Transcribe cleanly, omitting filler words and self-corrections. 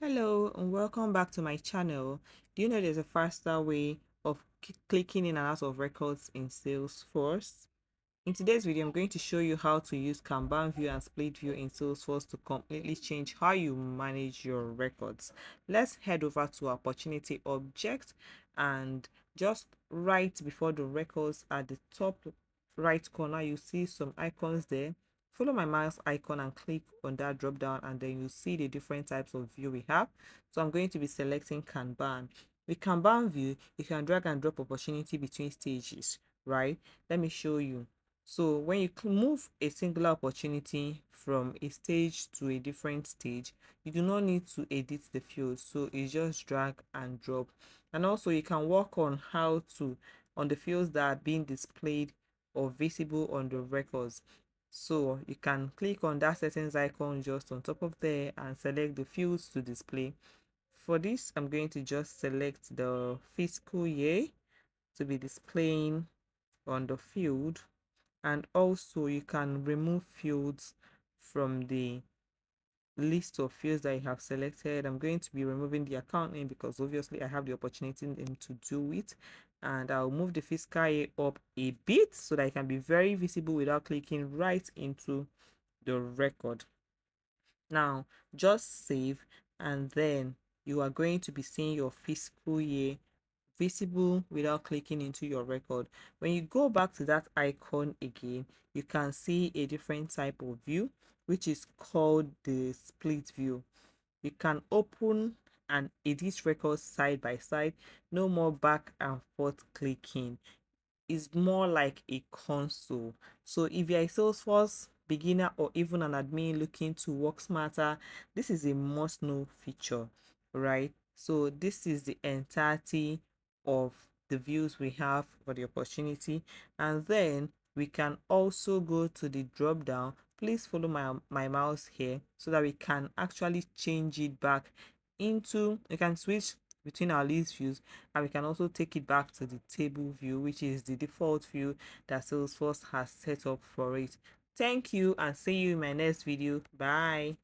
Hello and welcome back to my channel. Do you know there's a faster way of clicking in and out of records in Salesforce? In today's video, I'm going to show you how to use Kanban View and Split View in Salesforce to completely change how you manage your records. Let's head over to Opportunity Object, and just right before the records at the top right corner, you see some icons there. Follow my mouse icon and click on that drop down, and then you see the different types of view we have. So I'm going to be selecting Kanban. With Kanban View, you can drag and drop opportunity between stages, right? Let me show you. So when you move a singular opportunity from a stage to a different stage, you do not need to edit the field. So it's just drag and drop. And also you can work on how to on the fields that are being displayed or visible on the records. So you can click on that settings icon just on top of there and select the fields to display. For this, I'm going to just select the fiscal year to be displaying on the field, and also you can remove fields from the list of fields that you have selected. I'm going to be removing the account name because obviously I have the opportunity to do it, and I'll move the fiscal year up a bit so that it can be very visible without clicking right into the record. Now just save, and then you are going to be seeing your fiscal year visible without clicking into your record. When you go back to that icon again, you can see a different type of view, which is called the split view. You can open and edit records side by side. No more back and forth clicking. Is more like a console. So if you're a Salesforce beginner or even an admin looking to work smarter, this is a must know feature, right? So this is the entirety of the views we have for the opportunity, and then we can also go to the drop down. Please follow my mouse here so that we can actually change it back into, we can switch between our list views, and we can also take it back to the table view, which is the default view that Salesforce has set up for it. Thank you and see you in my next video. Bye.